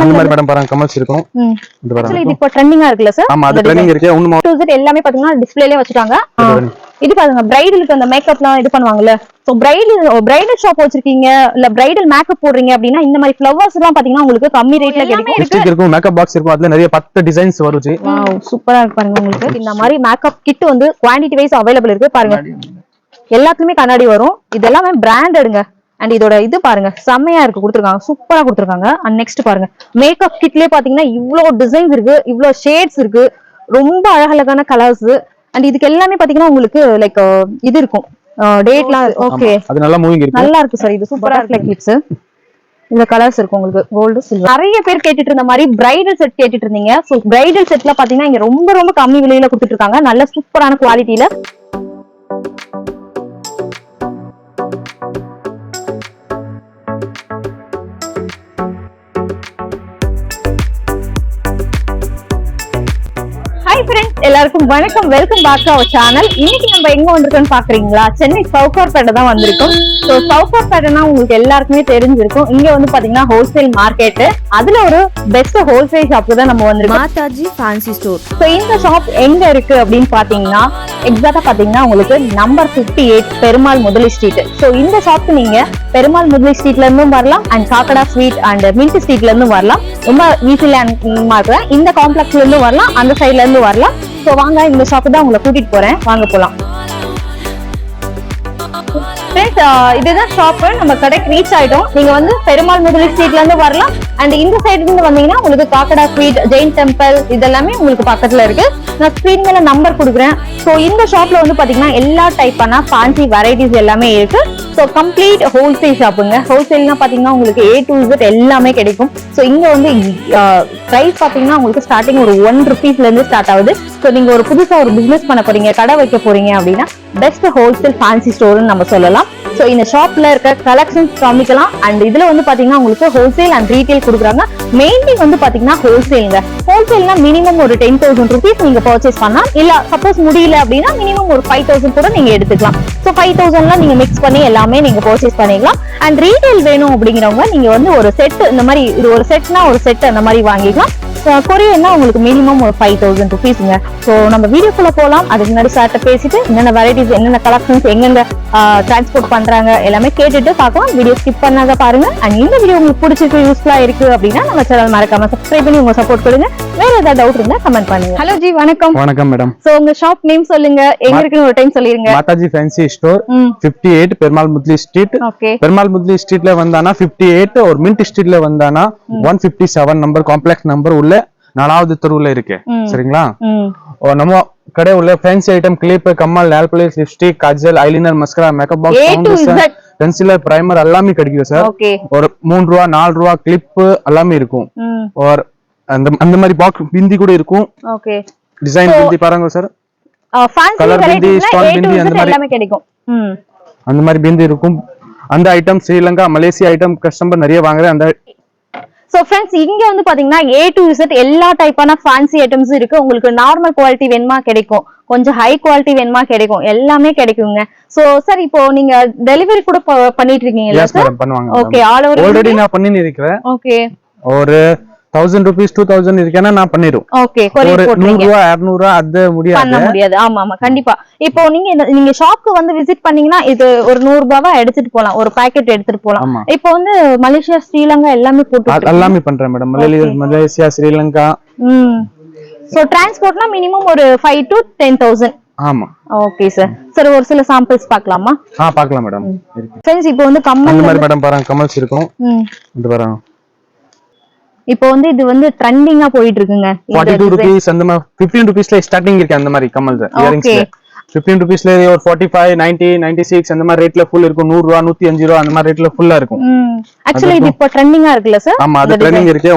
அந்த மாதிரி மேடம் பாருங்க கமல்ஸ் இருக்கும். இது பாருங்க இது இப்போ ட்ரெண்டிங்கா இருக்குல சார். ஆமா அது ட்ரெண்டிங் இருக்கு. ஒண்ணு டூ எல்லாமே பாத்தீங்கன்னா டிஸ்ப்ளேலயே வச்சிட்டாங்க. இது பாருங்க பிரைடலுக்கு அந்த மேக்கப்லாம் இது பண்ணுவாங்கல. சோ பிரைடல் ஷாப் வச்சிருக்கீங்க இல்ல பிரைடல் மேக்கப் போடுறீங்க அப்படினா இந்த மாதிரி ஃப்ளவர்ஸ் எல்லாம் பாத்தீங்கன்னா உங்களுக்கு கம்மி ரேட்ல கிடைக்கும். லிப்ஸ்டிக் இருக்கும், மேக்கப் பாக்ஸ் இருக்கும். அதுல நிறைய 10 டிசைன்ஸ் வருது. வாவ் சூப்பரா இருக்கு பாருங்க. உங்களுக்கு இந்த மாதிரி மேக்கப் கிட் வந்து குவாண்டிட்டி வைஸ் அவேலபிள் இருக்கு பாருங்க. எல்லாத்துலயுமே கண்ணாடி வரும். இதெல்லாம் பிராண்டட்ங்க. அண்ட் இதோட இது பாருங்க செம்மையா இருக்கு கொடுத்துருக்காங்க. சூப்பரா கொடுத்துருக்காங்க. அண்ட் நெக்ஸ்ட் பாருங்க மேக்கப் கிட்லயே பாத்தீங்கன்னா இவ்வளவு டிசைன்ஸ் இருக்கு, இவ்வளவு ஷேட்ஸ் இருக்கு, ரொம்ப அழகழகான கலர்ஸ். அண்ட் இதுக்கு எல்லாமே பாத்தீங்கன்னா உங்களுக்கு லைக் இது இருக்கும் டேட்லாம். ஓகே அது நல்லா மூவிங் இருக்கு, நல்லா இருக்கு சார். இது சூப்பரா இருக்கு கிட்ஸ். இந்த கலர்ஸ் இருக்கு உங்களுக்கு கோல்டு சில்வர். நிறைய பேர் கேட்டுட்டு இருந்த மாதிரி பிரைடல் செட் கேட்டுட்டு இருந்தீங்க. சோ பிரைடல் செட்ல பாத்தீங்கன்னா இங்க ரொம்ப ரொம்ப கம்மி விலையில கொடுத்துட்டு இருக்காங்க. நல்ல சூப்பரான குவாலிட்டியில. ஹாய் ஃப்ரெண்ட்ஸ், எல்லாருக்கும் வணக்கம். Welcome back to our channel. இன்னைக்கு நம்ம எங்க வந்திருக்கோம்னு பாக்குறீங்களா? சென்னை சவுகார்பேட்டை தான் வந்திருக்கோம். ஸோ சவுகார்பேட்டைனா உங்களுக்கு எல்லாருக்குமே தெரிஞ்சிருக்கும். இங்க வந்து பாத்தீங்கன்னா ஹோல்சேல் மார்க்கெட். அதுல ஒரு பெஸ்ட் ஹோல்சேல் ஷாப்க்கு தான் நம்ம வந்திருக்கோம், மாதாஜி ஃபேன்சி ஸ்டோர். ஸோ இந்த ஷாப் எங்க இருக்கு அப்படின்னு பாத்தீங்கன்னா எக்ஸாக்டா பாத்தீங்கன்னா உங்களுக்கு நம்பர் 58 பெருமாள் முதலி ஸ்ட்ரீட். ஸோ இந்த ஷாப்க்கு நீங்க பெருமாள் முதலி ஸ்ட்ரீட்ல இருந்தும் வரலாம் அண்ட் காக்கடா ஸ்வீட் அண்ட் மின்ட் ஸ்ட்ரீட்ல இருந்தும் வரலாம். ரொம்ப ஈஸியா இருக்கிற இந்த காம்ப்ளெக்ஸ்ல இருந்து வரலாம், அந்த சைட்ல இருந்து வரலாம். சோ வாங்க இந்த ஷாப்பு தான் உங்களை கூட்டிட்டு போறேன், வாங்க போலாம். இதுதான் ஷாப். நம்ம கடைக்கு ரீச் ஆயிட்டோம். நீங்க வந்து பெருமாள் முதலி ஸ்ட்ரீட்ல இருந்து வரலாம் அண்ட் இந்த சைடு இருந்து வந்தீங்கன்னா உங்களுக்கு காக்கடா ஸ்வீட், ஜெயின் டெம்பிள் இதெல்லாமே உங்களுக்கு பக்கத்துல இருக்கு. நான் ஸ்கிரீன் மேல நம்பர் கொடுக்குறேன். சோ இந்த ஷாப்ல வந்து பாத்தீங்கன்னா எல்லா டைப்பான ஃபேன்சி வெரைட்டிஸ் எல்லாமே இருக்கு. சோ கம்ப்ளீட் ஹோல்சேல் ஷாப்புங்க. ஹோல்சேல்னா பாத்தீங்கன்னா உங்களுக்கு A to Z எல்லாமே கிடைக்கும். சோ இங்க வந்து பிரைஸ் பாத்தீங்கன்னா உங்களுக்கு ஸ்டார்டிங் ஒரு 1 ரூபீஸ்ல இருந்து ஸ்டார்ட் ஆகுது. சோ நீங்க ஒரு புதுசா ஒரு பிசினஸ் பண்ண போறீங்க, கடை வைக்க போறீங்க அப்படின்னா பெஸ்ட் ஹோல்சேல் ஃபேன்சி ஸ்டோர்னு நம்ம சொல்லலாம். சோ இந்த ஷாப்ல இருக்க கலெக்ஷன்ஸ் காமிக்கலாம். அண்ட் இதுல வந்து பாத்தீங்கன்னா உங்களுக்கு ஹோல்சேல் அண்ட் ரீட்டைல் கொடுக்குறாங்க. மெயின்லி வந்து பாத்தீங்கன்னா ஹோல்சேல்ங்க. ஹோல்சேல்னா மினிமம் ஒரு 10,000 rupees நீங்க பர்ச்சேஸ் பண்ணலாம். இல்ல சப்போஸ் முடியல அப்படின்னா மினிமம் ஒரு 5,000 கூட நீங்க எடுத்துக்கலாம். சோ 5,000ல நீங்க மிக்ஸ் பண்ணி எல்லாமே நீங்க பர்ச்சேஸ் பண்ணிக்கலாம். அண்ட் ரீட்டைல் வேணும் அப்படிங்கிறவங்க நீங்க வந்து ஒரு செட், இந்த மாதிரி இது ஒரு செட்னா ஒரு செட் அந்த மாதிரி வாங்கிக்கலாம். கொரியர்னா உங்களுக்கு மினிமம் ஒரு 5,000 rupeesங்க. சோ நம்ம வீடியோக்குள்ள போலாம். அதுக்கு முன்னாடி சார்ட்ட பேசிட்டு என்னென்ன வெரைட்டிஸ், என்னென்ன கலெக்ஷன்ஸ், எங்கெங்க டிரான்ஸ்போர்ட் பண்றாங்க எல்லாமே கேட்டுட்டு பார்க்கலாம். வீடியோ ஸ்கிப் பண்ணாத பாருங்க. அண்ட் இந்த வீடியோ உங்களுக்கு பிடிச்சிருக்கு, யூஸ்ஃபுல்லா இருக்கு அப்படின்னா நம்ம சேனல் மறக்காம சப்ஸ்கிரைப் பண்ணி உங்க சப்போர்ட் கொடுங்க. வேற ஏதாவது டவுட் இருந்தா கமெண்ட் பண்ணுங்க. ஹலோ ஜி, வணக்கம். வணக்கம் மேடம். சோ உங்க ஷாப் நேம் சொல்லுங்க, எங்க இருக்குன்னு ஒரு டைம் சொல்லிருங்க. மாதாஜி ஃபேன்சி ஸ்டோர் 58 பெருமாள் முதலி ஸ்ட்ரீட். ஓகே. பெருமாள் முதலி ஸ்ட்ரீட்ல வந்தானா 58 ஒரு மின்ட் ஸ்ட்ரீட்ல வந்தானா 157 நம்பர் காம்ப்ளெக்ஸ் நம்பர் உள்ள 4வது தெருவுல இருக்கு. சரிங்களா? நம்ம கடை உள்ள ஃபேன்சி ஐட்டம், கிளிப், கம்மல், nail polish, lipstick, kajal, eyeliner, mascara, makeup box, foundation, பென்சிலர், பிரைமர் எல்லாமே கிடைக்கும் சார். ஒரு 3 ரூபா 4 ரூபா கிளிப் எல்லாமே இருக்கும். ஒரு அந்த மாதிரி பாக்ஸ் பிந்தி கூட இருக்கும். ஓகே. டிசைன் பிந்தி பாருங்க சார். கலர் பிந்தி, ஸ்டோன் பிந்தி அந்த மாதிரி எல்லாமே கிடைக்கும். அந்த மாதிரி பிந்தி இருக்கும். அந்த item Sri Lanka, Malaysia item customer நிறைய வாங்குற அந்த. சோ ஃப்ரெண்ட்ஸ், இங்க வந்து பாத்தீங்கன்னா A to Z எல்லா டைப்பான ஃபேன்சி ஐட்டம்ஸ் இருக்கு. உங்களுக்கு நார்மல் குவாலிட்டி வேணுமா கிடைக்கும், கொஞ்சம் ஹை குவாலிட்டி வேணுமா கிடைக்கும், எல்லாமே கிடைக்குங்க. சோ சார் இப்போ நீங்க டெலிவரி கூட பண்ணிட்டு இருக்கீங்களா சார்? பண்ணுவாங்க. ஓகே. ஆல் ஓவர் ஆல்ரெடி நான் பண்ணி இருக்கேன். ஓகே. ஒரு 1000 rupees 2000 இருக்கேன்னா நான் பண்ணிரும். ஓகே. கொரியர் போடுறீங்க. 100 ரூபாய் 200 ரூபாய் அது முடியாது, பண்ண முடியாது. ஆமா ஆமா கண்டிப்பா. இப்போ நீங்க ஷாப்க்கு வந்து விசிட் பண்ணீங்கன்னா இது ஒரு 100 ரூபாவா எடுத்துட்டு போலாம், ஒரு பாக்கெட் எடுத்துட்டு போலாம். இப்போ வந்து மலேசியா, ஸ்ரீலங்கா எல்லாமே போட்டு எல்லாமே பண்றேன் மேடம். மலேசியா, ஸ்ரீலங்கா. சோ டிரான்ஸ்போர்ட்னா மினிமம் ஒரு 5 to 10,000. ஆமா. Okay sir. சார் ஒரு சில சாம்பிள்ஸ் பார்க்கலாமா? பார்க்கலாம் மேடம். ஃப்ரெண்ட்ஸ் இப்போ வந்து கம்மல் அந்த மாதிரி மேடம் பாருங்க கமல்ஸ் இருக்கும். இது பாருங்க. இப்போ வந்து இது வந்து ட்ரெண்டிங்கா போயிட்டு இருக்குங்க. 42 rupees அந்த மாதிரி 15 rupeesல ஸ்டார்டிங் இருக்கு. அந்த மாதிரி கமல் இயரிங்ஸ்ல 15 rupeesல ஒரு 45 90 96 அந்த மாதிரி ரேட்ல ஃபுல் இருக்கும். 100 ரூபாய் 105 ரூபாய் அந்த மாதிரி ரேட்ல ஃபுல்லா இருக்கும். एक्चुअली இது இப்போ ட்ரெண்டிங்கா இருக்குல சார்? ஆமா, அது ட்ரெண்டிங் இருக்கு.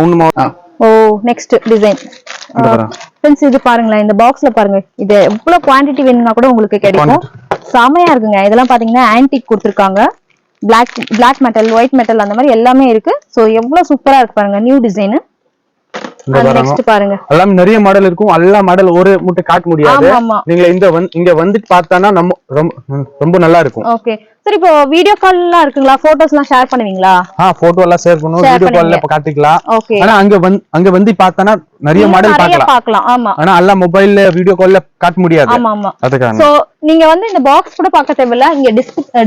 Next design. ஃப்ரெண்ட்ஸ் இது பாருங்களா, இந்த பாக்ஸ்ல பாருங்க. இது எவ்வளவு குவாண்டிட்டி வேணும்னா கூட உங்களுக்கு கிடைக்கும். செமையா இருக்குங்க. இதெல்லாம் பாத்தீங்கன்னா ஆன்டிக் கொடுத்திருக்காங்க. பிளாக் மெட்டல், ஒயிட் மெட்டல் அந்த மாதிரி எல்லாமே இருக்கு. சோ எவ்வளவு சூப்பரா இருக்கு பாருங்க. New design. நெக்ஸ்ட் பாருங்க எல்லாம் நிறைய மாடல் இருக்கும். எல்லா மாடல் ஒரு முட்டை காட்ட முடியாது. ஆமா நீங்க இங்க வந்துட்டு பார்த்தானா நம்ம ரொம்ப நல்லா இருக்கும். ஓகே சரி, இப்போ வீடியோ கால் எல்லாம் இருக்குங்களா? போட்டோஸ் எல்லாம் ஷேர் பண்ணுவீங்களா? போட்டோ எல்லாம் ஷேர் பண்ணுவோம், வீடியோ கால்ல காட்டிக்கலாம். ஆனா அங்க வந்து பார்த்தானா நிறைய மாடல் பார்க்கலாம். ஆமா, ஆனா எல்லா மொபைல்ல வீடியோ கால்ல காட்ட முடியாது. ஆமா. சோ நீங்க வந்து இந்த பாக்ஸ் கூட பார்க்க தேவையில்ல, இங்க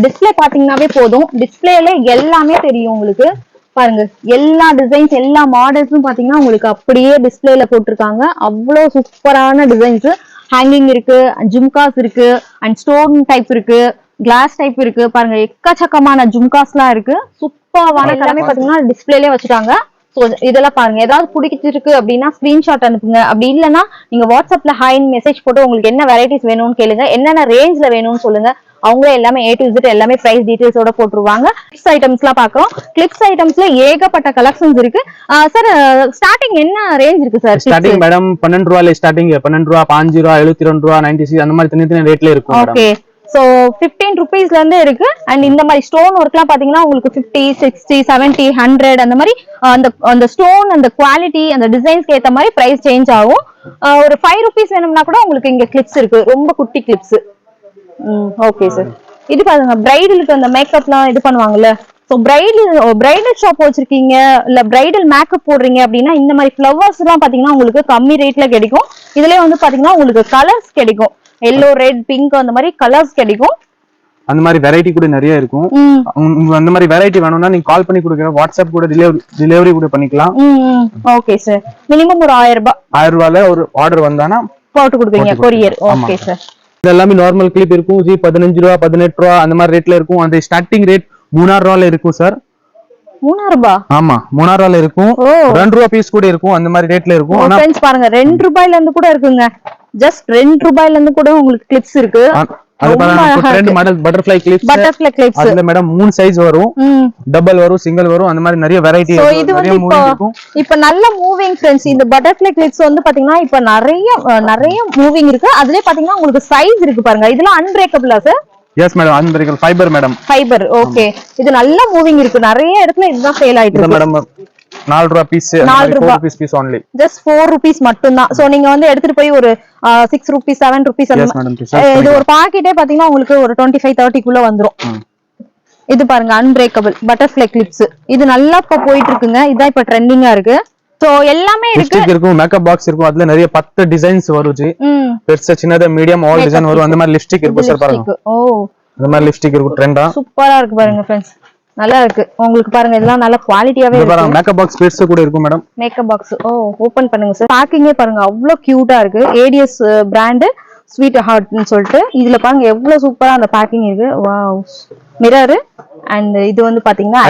டிஸ்ப்ளே பாத்தீங்கன்னாவே போதும். டிஸ்ப்ளேல எல்லாமே தெரியும் உங்களுக்கு. பாருங்க எல்லா டிசைன்ஸ் எல்லா மாடல்ஸும் பாத்தீங்கன்னா உங்களுக்கு அப்படியே டிஸ்ப்ளேல போட்டிருக்காங்க. அவ்வளவு சூப்பரான டிசைன்ஸ். ஹேங்கிங் இருக்கு, ஜும்காஸ் இருக்கு, அண்ட் ஸ்டோன் டைப் இருக்கு, கிளாஸ் டைப் இருக்கு. பாருங்க எக்கச்சக்கமான ஜும்காஸ் எல்லாம் இருக்கு. சூப்பரான எல்லாமே பாத்தீங்கன்னா டிஸ்ப்ளேலயே வச்சுட்டாங்க. சோ இதெல்லாம் பாருங்க, ஏதாவது பிடிச்சிருக்கு அப்படின்னா ஸ்கிரீன்ஷாட் அனுப்புங்க. அப்படி இல்லைன்னா நீங்க வாட்ஸ்அப்ல ஹாய்னு மெசேஜ் போட்டு உங்களுக்கு என்ன வெரைட்டிஸ் வேணும்னு கேளுங்க, என்னென்ன ரேஞ்ச்ல வேணும்னு சொல்லுங்க. அவங்களே எல்லாமே A to Z எல்லாமே பிரைஸ் டீடைல்ஸோட போட்டுருவாங்க. கிளிப்ஸ் ஐட்டம்ஸ் எல்லாம் பாக்குறோம். கிளிப்ஸ் ஐட்டம்ஸ்ல ஏகப்பட்ட கலெக்ஷன்ஸ் இருக்கு. சார் ஸ்டார்டிங் என்ன ரேஞ்ச் இருக்கு சார்? ஸ்டார்டிங் மேடம் 12 ரூபாயில ஸ்டார்டிங். 12 ரூபா, 5 ரூபா, 72 ரூபா, 96 அந்த மாதிரி தனித்தனி ரேட்ல இருக்கும். ஓகே சோ 15 ருபீஸ்ல இருந்து இருக்கு. அண்ட் இந்த மாதிரி ஸ்டோன் ஒர்க் எல்லாம் பாத்தீங்கன்னா உங்களுக்கு 50, 60, 70, 100 அந்த மாதிரி அந்த ஸ்டோன் அந்த குவாலிட்டி அந்த டிசைன்ஸ்க்கு ஏத்த மாதிரி பிரைஸ் சேஞ்ச் ஆகும். ஒரு 5 ருபீஸ் வேணும்னா கூட உங்களுக்கு இங்க கிளிப்ஸ் இருக்கு, ரொம்ப குட்டி கிளிப்ஸ். Okay sir. இது பாருங்க பிரைடலுக்கு அந்த மேக்கப்லாம் இது பண்ணுவாங்கல்ல. சோ பிரைடல் ஷாப் வச்சிருக்கீங்க இல்ல பிரைடல் மேக்கப் போடுறீங்க அப்படின்னா இந்த மாதிரி ஃப்ளவர்ஸ் எல்லாம் பாத்தீங்கன்னா உங்களுக்கு கம்மி ரேட்ல கிடைக்கும். இதுலயே வந்து பாத்தீங்கன்னா உங்களுக்கு கலர்ஸ் கிடைக்கும். எல்லோ, ரெட், பிங்க் அந்த மாதிரி கலர்ஸ் கிடைக்கும். அந்த மாதிரி வெரைட்டி கூட நிறைய இருக்கும். அந்த மாதிரி வெரைட்டி வேணும்னா நீங்க கால் பண்ணி கொடுங்க, வாட்ஸ்அப் கூட டெலிவரி கூட பண்ணிக்கலாம். Okay sir. மினிமம் ஒரு 1000 ரூபாய். 1000 ரூபாயில ஒரு ஆர்டர் வந்தானா போட்டு கொடுப்பீங்க கொரியர். Okay sir. இது எல்லாமே நார்மல் கிளிப் இருக்கும். 15 ரூபா, 18 ரூபா அந்த மாதிரி ரேட்ல இருக்கும். அந்த ஸ்டார்டிங் ரேட் 3000 ரூபாயில இருக்கும் சார். 3000 ரூபாய்? ஆமா 3000 ரூபாயில இருக்கும். 2 ரூபாய் பீஸ் கூட இருக்கும். அந்த மாதிரி ரேட்ல இருக்கும். ஆனா फ्रेंड्स பாருங்க 2 ரூபாயில இருந்து கூட இருக்குங்க. ஜஸ்ட் 2 ரூபாயில இருந்து கூட உங்களுக்கு கிளிப்ஸ் இருக்கு. அது பாருங்க ட்ரெண்ட் மாடல் பட்டர்ஃப்ளை கிளிப்ஸ். அதுல மேடம் 3 சைஸ் வரும், டபுள் வரும், சிங்கிள் வரும், அந்த மாதிரி நிறைய வெரைட்டி இருக்கு. நிறைய மூவிங் இருக்கும். இப்போ நல்ல மூவிங் फ्रेंड्स. இந்த பட்டர்ஃப்ளை கிளிப்ஸ் வந்து பாத்தீங்கன்னா இப்போ நிறைய மூவிங் இருக்கு. அதுலயே பாத்தீங்கன்னா உங்களுக்கு சைஸ் இருக்கு பாருங்க. இதெல்லாம் அன்பிரேக்கபிளா சார்? Yes madam, unbreakable fibre madam. Fibre. Okay. இது நல்ல மூவிங் இருக்கு. நிறைய இடத்துல இதுதான் சேல் ஆயிட்டு இருக்கு மேடம். 4 ரூபாய் பீஸ், 4 ரூபாய் பீஸ் only. just 4 rupees மட்டும் தான். சோ நீங்க வந்து எடுத்துட்டு போய் ஒரு 6 rupees 7 rupees இது ஒரு பாக்கெட்டே பாத்தீங்கன்னா உங்களுக்கு ஒரு 25-30 குள்ள வந்துரும். இது பாருங்க அன்பிரேக்கபிள் பட்டர்ஃப்ளை கிளிப்ஸ். இது நல்லா இப்ப போயிட்டு இருக்குங்க. இதான் இப்ப ட்ரெண்டிங்கா இருக்கு. சோ எல்லாமே இருக்கு. மேக்கப் பாக்ஸ் இருக்கும். அதுல நிறைய 10 டிசைன்ஸ் வருது. பெருசா சின்னதா மீடியம் ஆல் டிசைன் வரும். அந்த மாதிரி லிப்ஸ்டிக் இருக்கு சார் பாருங்க. ஓ அந்த மாதிரி லிப்ஸ்டிக் இருக்கு ட்ரெண்டா. சூப்பரா இருக்கு பாருங்க फ्रेंड्स. நல்லா இருக்கு உங்களுக்கு பாருங்க. இதெல்லாம் நல்ல குவாலிட்டியாவே இருக்கு. பாருங்க மேக்கப் பாக்ஸ் பெருசு கூட இருக்கும் மேடம். மேக்கப் பாக்ஸ் ஓபன் பண்ணுங்க சார். பேக்கிங்கே பாருங்க அவ்வளவு கியூட்டா இருக்கு. ஏடிஎஸ் பிராண்ட் ஸ்வீட் ஹார்ட்னு சொல்லிட்டு இதுல பாருங்க எவ்வளவு சூப்பரா அந்த பேக்கிங் இருக்கு. வாவ். மிரர் அண்ட் இது வந்து பாத்தீங்கன்னா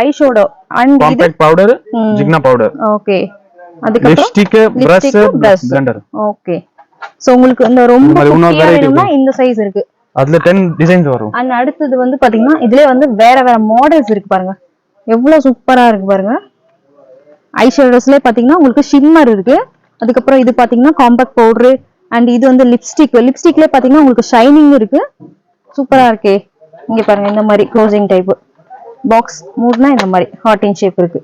eye shadow and compact powder, ஜிக்னா பவுடர். ஓகே. அதுக்கு lipstick, brush, blender. Okay. So உங்களுக்கு இந்த ரொம்ப குட்டியா வேணும்னா இந்த சைஸ் இருக்கு. அதுல 10 டிசைன்ஸ் வரும். அண்ட் அடுத்து வந்து பாத்தீங்கன்னா இதுலயே வந்து வேற மாடல்ஸ் இருக்கு பாருங்க. எவ்வளவு சூப்பரா இருக்கு பாருங்க. ஐ ஷேடோஸ்லயே பாத்தீங்கன்னா உங்களுக்கு ஷிம்மர் இருக்கு. அதுக்கு அப்புறம் இது பாத்தீங்கன்னா காம்பாக்ட் பவுடர் அண்ட் இது வந்து லிப்ஸ்டிக்லயே பாத்தீங்கன்னா உங்களுக்கு ஷைனிங் இருக்கு. சூப்பரா இருக்கே. இங்க பாருங்க இந்த மாதிரி க்ளோசிங் டைப் பாக்ஸ் மூட்னா இந்த மாதிரி ஹார்ட் இன் ஷேப் இருக்கு.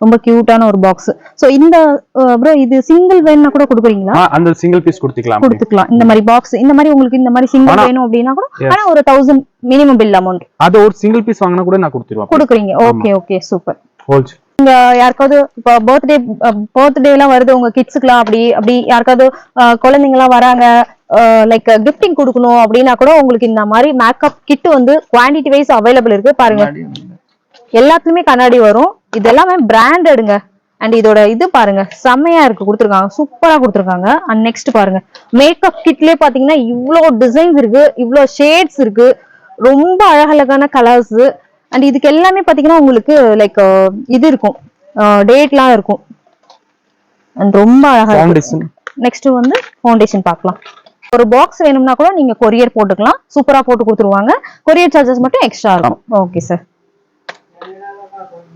ரொம்ப கியூட்டான ஒரு பாக்ஸ். சோ இந்த bro இது சிங்கிள் வேணும்னா கூட கொடுக்குறீங்களா? அந்த சிங்கிள் பீஸ் கொடுத்துக்கலாம். இந்த மாதிரி பாக்ஸ் இந்த மாதிரி உங்களுக்கு இந்த மாதிரி சிங்கிள் வேணும் அப்படினா கூட ஆனா ஒரு 1000 மினிமம் பில் அமௌண்ட். அது ஒரு சிங்கிள் பீஸ் வாங்குனா கூட நான் கொடுக்குறீங்க. Okay super. ஹோல்ஸ். நீங்க யாருக்காவது இப்ப பர்த்டே எல்லாம் வருது உங்க கிட்ஸ்க்குலாம் அப்படி யாருக்காவது குழந்தைங்க எல்லாம் வராங்க லைக் கிஃப்டிங் கொடுக்கணும் அப்படின்னா கூட உங்களுக்கு இந்த மாதிரி மேக்கப் கிட் வந்து குவாண்டிட்டி வைஸ் அவைலபிள் இருக்கு பாருங்க. எல்லாத்துலயுமே கண்ணாடி வரும். இது எல்லாமே பிராண்டடுங்க. அண்ட் இதோட இது பாருங்க செம்மையா இருக்கு கொடுத்துருக்காங்க. சூப்பரா கொடுத்துருக்காங்க. அண்ட் நெக்ஸ்ட் பாருங்க மேக்கப் கிட்லயே பாத்தீங்கன்னா இவ்வளோ டிசைன்ஸ் இருக்கு, இவ்வளோ ஷேட்ஸ் இருக்கு, ரொம்ப அழகழகான கலர்ஸ். அண்ட் இதுக்கு எல்லாமே பாத்தீங்கன்னா உங்களுக்கு லைக் இது இருக்கும், டேட்லாம் இருக்கும். அண்ட் ரொம்ப அழகா இருக்கு. நெக்ஸ்ட் வந்து ஃபவுண்டேஷன் பார்க்கலாம். ஒரு பாக்ஸ் வேணும்னா கூட நீங்க கொரியர் போட்டுக்கலாம். சூப்பரா போட்டு கொடுத்துருவாங்க. கொரியர் சார்ஜஸ் மட்டும் எக்ஸ்ட்ரா இருக்கும். Okay sir.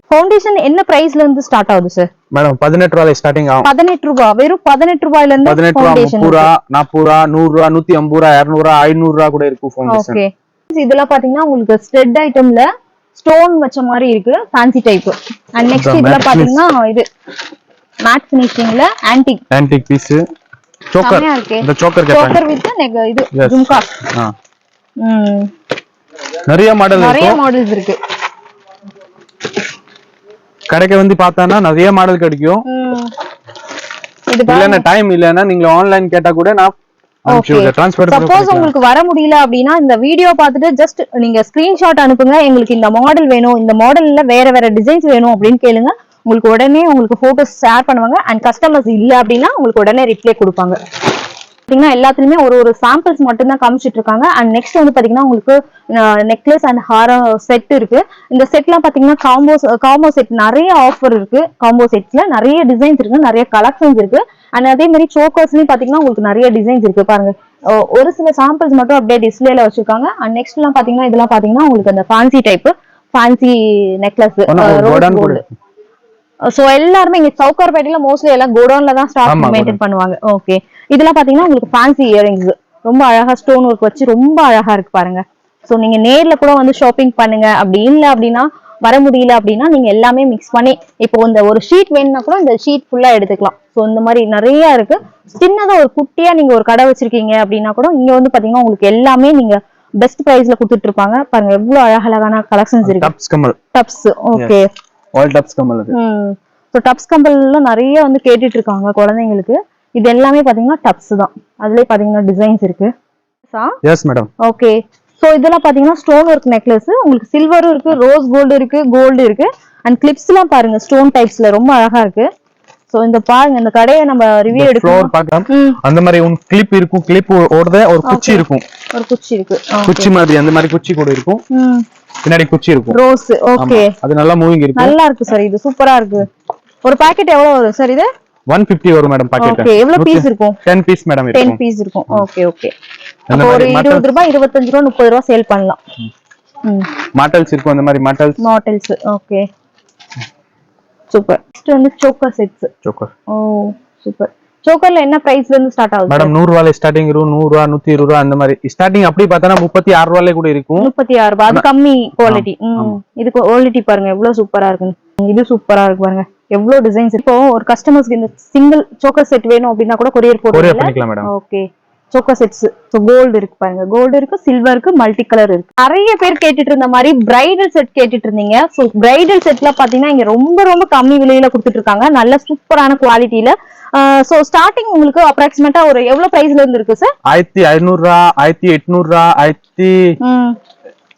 ஃபவுண்டேஷன் என்ன பிரைஸ்ல இருந்து ஸ்டார்ட் ஆகுது சார்? மேடம் 18 ரூபாயில ஸ்டார்டிங் ஆகும். 18 ரூபாய். வெறும் 18 ரூபாயில இருந்து ஃபவுண்டேஷன் 30 ரூபாய், 40 ரூபாய், 100 ரூபாய், 150 ரூபாய், 200 ரூபாய், 500 ரூபாய் கூட இருக்கு ஃபவுண்டேஷன். ஓகே. இதெல்லாம் பாத்தீங்கன்னா உங்களுக்கு ஸ்டெட் ஐட்டம்ல ஸ்டோன் வச்ச மாதிரி இருக்கு, ஃபேன்சி டைப். அண்ட் நெக்ஸ்ட் இதெல்லாம் பாத்தீங்கன்னா இது மேட் ஃபினிஷிங்ல ஆன்டிக் பீஸ் சோக்கர். செமையா இருக்கு. இந்த சோக்கர் கேட்டாங்க. சோக்கர் வித் இது ஜும்கா. நிறைய மாடல்ஸ் இருக்கு. கடைக்கு வந்து பார்த்தானா நிறைய மாடல் கிடைக்கும். இது இல்லன்னா டைம் இல்லன்னா நீங்க ஆன்லைன் கேட்டா கூட நான் ட்ரான்ஸ்ஃபர். சப்போஸ் உங்களுக்கு வர முடியல அப்படின்னா இந்த வீடியோ பார்த்துட்டு ஜஸ்ட் நீங்க ஸ்கிரீன்ஷாட் அனுப்புங்க, எங்களுக்கு இந்த மாடல் வேணும், இந்த மாடல்ல வேற டிசைன்ஸ் வேணும் அப்படின்னு கேளுங்க. உங்களுக்கு உடனே உங்களுக்கு போட்டோஸ் ஷேர் பண்ணுவாங்க. அண்ட் கஸ்டமர்ஸ் இல்ல அப்படின்னா உங்களுக்கு உடனே ரிப்ளை கொடுப்பாங்க. பாத்தீங்கன்னா எல்லாத்துலயுமே ஒரு சாம்பிள்ஸ் மட்டும் தான் காமிச்சிட்டு இருக்காங்க. அண்ட் நெக்ஸ்ட் வந்து பாத்தீங்கன்னா உங்களுக்கு நெக்லஸ் அண்ட் ஹாரம் செட் இருக்கு. இந்த செட்லாம் பாத்தீங்கன்னா காம்போ செட் நிறைய ஆஃபர் இருக்கு. காம்போ செட்ஸ்ல நிறைய டிசைன்ஸ் இருக்கு, நிறைய கலெக்ஷன்ஸ் இருக்கு. அண்ட் அதே மாதிரி சோக்கர்ஸ்லயும் பாத்தீங்கன்னா உங்களுக்கு நிறைய டிசைன்ஸ் இருக்கு. பாருங்க ஒரு சில சாம்பிள்ஸ் மட்டும் அப்படியே டிஸ்பிளேல வச்சிருக்காங்க. அண்ட் நெக்ஸ்ட் எல்லாம் பாத்தீங்கன்னா இதெல்லாம் பாத்தீங்கன்னா உங்களுக்கு அந்த ஃபேன்சி நெக்லஸ் கோல்டு. சோ எல்லாருமே இங்க சவுகார்பேட்டையில மோஸ்ட்லி எல்லாம் கோடவுன்ல தான் ஸ்டாக் மெயின்டைன் பண்ணுவாங்க. ஓகே, இதெல்லாம் பாத்தீங்கன்னா உங்களுக்கு ஃபேன்சி இயரிங்ஸ் ரொம்ப அழகா ஸ்டோன் ஒர்க் வச்சு ரொம்ப அழகா இருக்கு பாருங்க. சோ நீங்க நேர்ல கூட வந்து ஷாப்பிங் பண்ணுங்க. அப்படி இல்ல அப்படின்னா வர முடியல அப்படின்னா நீங்க எல்லாமே மிக்ஸ் பண்ணி இப்போ இந்த ஒரு ஷீட் வேணும்னா கூட இந்த ஷீட் ஃபுல்லா எடுத்துக்கலாம். சோ இந்த மாதிரி நிறைய இருக்கு. சின்னதா ஒரு குட்டியா நீங்க ஒரு கடை வச்சிருக்கீங்க அப்படின்னா கூட இங்க வந்து பாத்தீங்கன்னா உங்களுக்கு எல்லாமே நீங்க பெஸ்ட் பிரைஸ்ல கொடுத்துட்டு இருப்பாங்க. பாருங்க எவ்வளவு அழகழகான கலெக்ஷன்ஸ் இருக்கு. டப்ஸ் ஓகே, ஆல் டப்ஸ் கம்பல். சோ டப்ஸ் கம்பல்ல நிறைய வந்து கேட்டுட்டு இருக்காங்க குழந்தைங்களுக்கு. இது எல்லாமே பாத்தீங்கன்னா டப்ஸ் தான். அதுலயே பாத்தீங்கன்னா டிசைன்ஸ் இருக்கு. S madam. ஓகே, சோ இதெல்லாம் பாத்தீங்கன்னா ஸ்டோன் ஒர்க் நெக்லஸ். உங்களுக்கு சில்வரும் இருக்கு, ரோஸ் கோல்டு இருக்கு. அண்ட் கிளிப்ஸ் எல்லாம் பாருங்க ஸ்டோன் டைப்ஸ்ல ரொம்ப அழகா இருக்கு. சோ இந்த பாருங்க இந்த கடையை நம்ம ரிவ்யூ எடுக்கலாம். அந்த மாதிரி ஒரு கிளிப் இருக்கும், கிளிப் ஓடுற ஒரு குச்சி இருக்கும், குச்சி மாதிரி அந்த மாதிரி குச்சி கூட இருக்கும். பின்னாடி குச்சி இருக்கும் ரோஸ். ஓகே, அது நல்லா மூவிங் இருக்கு, நல்லா இருக்கு சார். இது சூப்பரா இருக்கு. ஒரு பாக்கெட் எவ்வளவு வரும் சார் இது? 150 வரும் மேடம் பாக்கெட். ஓகே, எவ்வளவு பீஸ் இருக்கும்? 10 பீஸ் மேடம் இருக்கும். 10 பீஸ் இருக்கும். ஓகே ஓகே, அப்ப ஒரு 20 ரூபாய் 25 ரூபாய் 30 ரூபாய் சேல் பண்ணலாம். மாடல்ஸ் இருக்கும், அந்த மாதிரி மாடல்ஸ். Okay super. நெக்ஸ்ட் வந்து சோக்கர் செட்ஸ். ஓ சூப்பர். சோக்கர்ல என்ன பிரைஸ்ல இருந்து ஸ்டார்ட் ஆகுது மேடம்? 100 ரூபாயில ஸ்டார்டிங் இருக்கும், 100 ரூபாய் 120 ரூபாய் அந்த மாதிரி ஸ்டார்டிங். அப்படி பார்த்தா 36 ரூபாயில கூட இருக்கும். 36 ரூபாய், அது கம்மி குவாலிட்டி. இது குவாலிட்டி பாருங்க எவ்வளவு சூப்பரா இருக்கு. இது சூப்பரா இருக்கு பாருங்க, எவ்வளவு டிசைன்ஸ். இப்போ ஒரு கஸ்டமர்ஸ்க்கு இந்த சிங்கிள் சோக்கர் செட் வேணும் அப்படின்னா கூட கொரியர் பண்ணிக்கலாம் madam. Okay, choker sets. So gold இருக்கு பாருங்க, கோல்டு இருக்கு, சில்வர் இருக்கு, மல்டி கலர் இருக்கு. நிறைய பேர் கேட்டுட்டு இருந்த மாதிரி பிரைடல் செட் கேட்டுட்டு இருந்தீங்க. சோ பிரைடல் செட்ல பாத்தீங்கன்னா இங்க ரொம்ப கம்மி விலையில கொடுத்துட்டு இருக்காங்க, நல்ல சூப்பரான குவாலிட்டியில. சோ ஸ்டார்டிங் உங்களுக்கு அப்ராக்சிமேட்டா ஒரு எவ்வளவு பிரைஸ்ல இருந்து இருக்கு சார்? 1500 ரூபாய், 1800 ரூபாய்,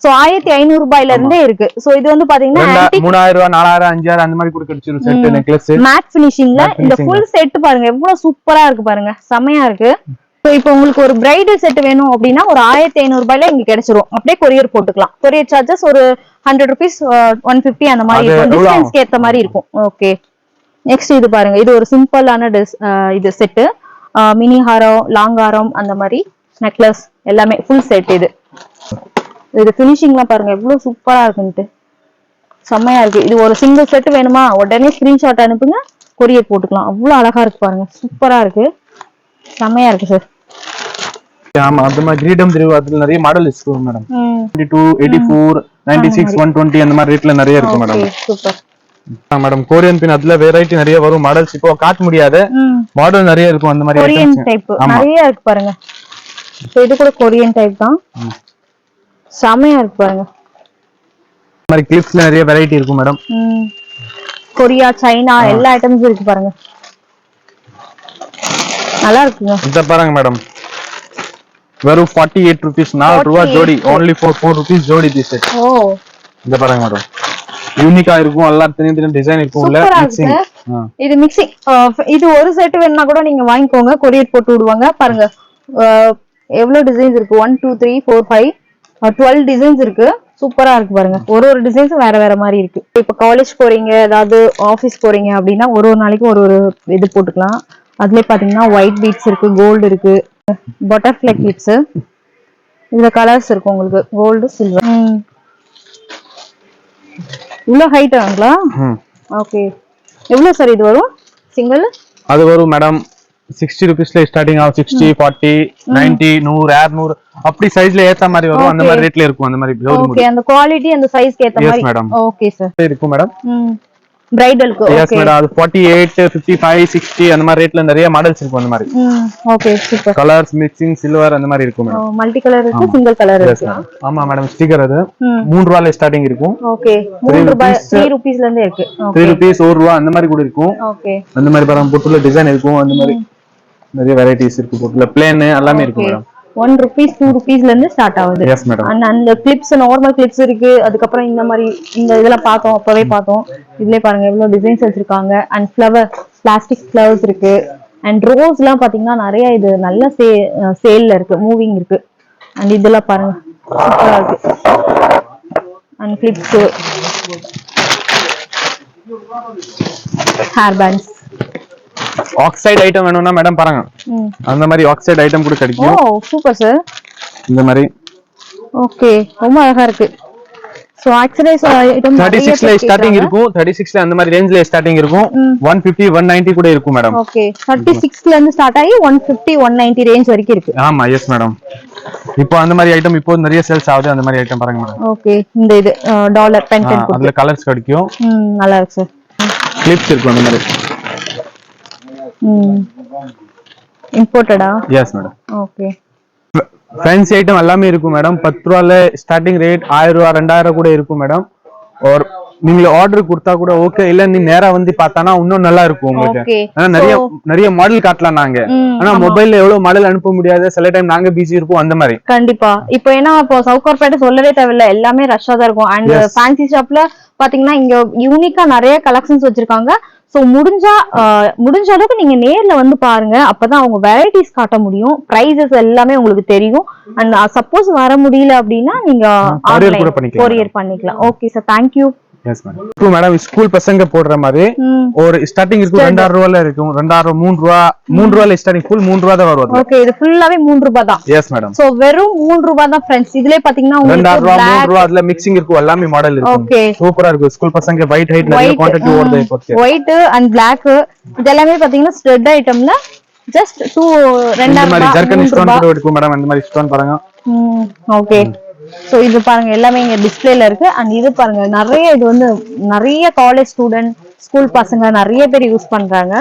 சோ 1500 ரூபாயில இருந்தே இருக்கு. சோ இது வந்து பாத்தீங்கன்னா 3000 ரூபாய், 4000, 5000 அந்த மாதிரி கூட கிடைச்சிரும் செட் நெக்லஸ். மேட் ஃபினிஷிங்ல இந்த ஃபுல் செட் பாருங்க எவ்வளவு சூப்பரா இருக்கு பாருங்க, செமையா இருக்கு. சோ இப்போ உங்களுக்கு ஒரு பிரைடல் செட் வேணும் அப்படின்னா ஒரு 1500 ரூபாயில இங்க கிடைச்சிரும். அப்படியே கொரியர் போட்டுக்கலாம். கொரியர் சார்ஜஸ் ஒரு 100 rupees 150 அந்த மாதிரி இருக்கும், டிஸ்டன்ஸ்க்கு ஏத்த மாதிரி இருக்கும். ஓகே, நெக்ஸ்ட் இது பாருங்க, இது ஒரு சிம்பிளான இது செட். மினி ஹாரம், லாங் ஹாரம், அந்த மாதிரி நெக்லஸ் எல்லாமே ஃபுல் செட். இது ஃபினிஷிங்லாம் பாருங்க எவ்வளவு சூப்பரா இருக்குன்ட்டு, செம்மையா இருக்கு. இது ஒரு சிங்கிள் செட் வேணுமா உடனே ஸ்கிரீன்ஷாட் அனுப்புங்க, கொரியர் போட்டுக்கலாம். அவ்வளவு அழகா இருக்கு பாருங்க, சூப்பரா இருக்கு, செம்மையா இருக்கு சார். ஆமா, அந்த மாதிரி கிரீடம் தெரியும். அதுல நிறைய மாடல் இருக்கு மேடம். 22, 84, 96, 120 அந்த மாதிரி ரேட்ல நிறைய இருக்கு மேடம். Super madam. கொரியன் பின் அதுல வெரைட்டி நிறைய வரும். மாடல்ஸ் இப்போ காட்ட முடியாது, மாடல் நிறைய இருக்கும். அந்த மாதிரி கொரியன் டைப் நிறைய இருக்கு பாருங்க. சோ இது கூட கொரியன் டைப் தான், செமையா இருக்கு பாருங்க. இந்த மாதிரி கிளிப்ஸ்ல நிறைய வெரைட்டி இருக்கும் மேடம். கொரியா, சைனா எல்லா ஐட்டம்ஸும் இருக்கு பாருங்க, நல்லா இருக்குங்க. இத பாருங்க மேடம், வெறும் 48 rupees, 4 ரூபாய் ஜோடி. only for 4 rupees ஜோடி this set. ஓ, இத பாருங்க மேடம், யூனிக்கா இருக்கும். எல்லாம் தனித்தனி டிசைன் இருக்கும் உள்ள. மிக்சிங், இது மிக்சிங். இது ஒரு செட் வேணும்னா கூட நீங்க வாங்கிக்கோங்க, கொரியர் போட்டு விடுவாங்க. பாருங்க எவ்வளவு டிசைன்ஸ் இருக்கு. 1 2 3 4 5 12 டிசைன்ஸ் இருக்கு. சூப்பரா இருக்கு பாருங்க, ஒரு டிசைன்ஸும் வேற மாதிரி இருக்கு. இப்ப காலேஜ் போறீங்க, ஏதாவது ஆபீஸ் போறீங்க அப்படின்னா ஒரு நாளைக்கு ஒரு இது போட்டுக்கலாம். அதுலயே பாத்தீங்கன்னா ஒயிட் பீட்ஸ் இருக்கு, கோல்டு இருக்கு, பட்டர்ஃப்ளை கிளிப்ஸ். இதுல கலர்ஸ் இருக்கு உங்களுக்கு, கோல்டு, சில்வர். இவ்வளவு ஹைட் ஆகுங்களா? ஓகே, எவ்வளவு சார் இது வரும் சிங்கிள்? அது வரும் மேடம் 60 rupeesல ஸ்டார்டிங் ஆகும். 60, 40, 90, 100, 200 அப்படி சைஸ்ல ஏத்த மாதிரி வரும். அந்த மாதிரி ரேட்ல இருக்கும். அந்த மாதிரி ஓகே, அந்த குவாலிட்டி அந்த சைஸ்க்கு ஏத்த மாதிரி. மேடம். ஓகே சார், இருக்கும் மேடம். பிரைடலுக்கு. எஸ் மேடம், அது 48, 55, 60 அந்த மாதிரி ரேட்ல நிறைய மாடல்ஸ் இருக்கும். அந்த மாதிரி okay super. Colours mixing silver அந்த மாதிரி இருக்கும் மேடம். மல்டி கலர் இருக்கு, சிங்கிள் கலர் எஸ் இருக்கு. மேடம். ஆமா மேடம், ஸ்டிக்கர் அது 3 ரூபாயில ஸ்டார்டிங் இருக்கும். ஓகே 3 ரூபாய் 3 ரூபீஸ்ல இருந்து இருக்கு. 3 ரூபீஸ் 1 ரூபாய் அந்த மாதிரி கூட இருக்கும். ஓகே அந்த மாதிரி பாருங்க, பொட்டுல டிசைன் இருக்கும். அந்த மாதிரி நிறைய வெரைட்டிஸ் இருக்கு. பொட்டுல பிளேன் எல்லாமே இருக்கு மேடம். 1 ரூபீஸ் 2 ரூபீஸ்ல இருந்து ஸ்டார்ட் ஆகுது. Yes madam. அந்த கிளிப்ஸ் நார்மல் கிளிப்ஸ் இருக்கு. அதுக்கப்புறம் இந்த மாதிரி இந்த இதெல்லாம் பார்த்தோம், அப்பவே பார்த்தோம். இதுலயே பாருங்க எவ்வளவு டிசைன்ஸ் வச்சிருக்காங்க. அண்ட் ஃப்ளவர் பிளாஸ்டிக் ஃப்ளவர்ஸ் இருக்கு. அண்ட் ரோஸ் எல்லாம் பாத்தீங்கன்னா நிறைய இது நல்ல சேல்ல இருக்கு, மூவிங் இருக்கு. அண்ட் இதெல்லாம் பாருங்க சூப்பரா இருக்கு. And clips, hair pants. Oxide item வேணும்னா மேடம் பாருங்க, அந்த மாதிரி ஆக்சைடு ஐட்டம் கூட கிடைக்கும். ஓ சூப்பர் சார். இந்த மாதிரி ஓகே ரொம்ப அழகா இருக்கு. சோ ஆக்சரைஸ் ஐட்டம் 36 ல ஸ்டார்டிங் இருக்கும். 36 ல அந்த மாதிரி ரேஞ்ச்ல ஸ்டார்டிங் இருக்கும். 150 190 கூட இருக்கும் மேடம். ஓகே 36 ல இருந்து ஸ்டார்ட் ஆகி 150 190 ரேஞ்ச் வரைக்கும் இருக்கு. ஆமா எஸ் மேடம். இப்போ அந்த மாதிரி ஐட்டம் இப்போ நிறைய சேல்ஸ் ஆகுது. அந்த மாதிரி ஐட்டம் பாருங்க மேடம். ஓகே இந்த இது டாலர் பென்டென்ட் அதுல கலர்ஸ் கிடைக்கும். நல்லா இருக்கு சார். கிளிப்ஸ் இருக்கும் அந்த மாதிரி. இம்போர்ட்டடா? Yes madam. Okay fancy item எல்லாமே இருக்கும் மேடம். 10 ரூபாயில ஸ்டார்டிங் ரேட், 1000 ரூபாய் 2000 கூட இருக்கும் மேடம். ஒரு நீங்க ஆர்டர் கொடுத்தா கூட ஓகே, இல்ல நீ நேரா வந்து பார்த்தானா இன்னும் நல்லா இருக்கும் உங்களுக்கு. ஆனா நிறைய மாடல் காட்டலாம் நாங்க. ஆனா மொபைல்ல எவ்வளவு மாடல் அனுப்ப முடியாது. சில டைம் நாங்க பிஸி இருப்போம் அந்த மாதிரி. கண்டிப்பா. இப்போ ஏன்னா இப்போ சவுகார்பேட்டை சொல்லவே தேவையில்ல, எல்லாமே ரஷ்ஷா தான் இருக்கும். அண்ட் ஃபேன்சி ஷாப்ல பாத்தீங்கன்னா இங்க யூனிக்கா நிறைய கலெக்ஷன்ஸ் வச்சிருக்காங்க. சோ முடிஞ்ச அளவுக்கு நீங்க நேர்ல வந்து பாருங்க. அப்பதான் அவங்க வெரைட்டிஸ் காட்ட முடியும். பிரைசஸ் எல்லாமே உங்களுக்கு தெரியும். அண்ட் சப்போஸ் வர முடியல அப்படின்னா நீங்க கொரியர் பண்ணிக்கலாம். Okay sir, thank you. Yes madam. இப்போ மேடம் ஸ்கூல் பசங்க போடுற மாதிரி ஒரு ஸ்டார்டிங் இருக்கும். 2000 ரூபாயில இருக்கும். 2000 3 ரூபாயில ஸ்டார்டிங் ஃபுல் 3 ரூபாய் தான் வரும். ஓகே இது ஃபுல்லாவே 3 ரூபாய் தான். Yes madam. சோ வெறும் 3 ரூபாய் தான் फ्रेंड्स. இதுலயே பாத்தீங்கன்னா 2000 ரூபாய் 3 ரூபாய் அதுல மிக்சிங் இருக்கும். எல்லாமே மாடல் இருக்கும். ஓகே சூப்பரா இருக்கும். ஸ்கூல் பசங்க ஒயிட் ஹைட் நிறைய குவாண்டிட்டி ஓடுது இப்போ. ஒயிட் அண்ட் Black இதெல்லாம் பாத்தீங்கன்னா ஸ்ட்ரெட் ஐட்டம்ல ஜஸ்ட் 2000 ரூபாய் ஜர்க்கன் ஸ்டோன் கூட இருக்கும் மேடம். அந்த மாதிரி ஸ்டோன் பாருங்க. ஓகே சோ இது பாருங்க எல்லாமே இங்க டிஸ்ப்ளேல இருக்கு. அண்ட் இது பாருங்க நிறைய இது வந்து நிறைய காலேஜ் ஸ்டூடெண்ட் ஸ்கூல் பசங்க நிறைய பேர் யூஸ் பண்றாங்க.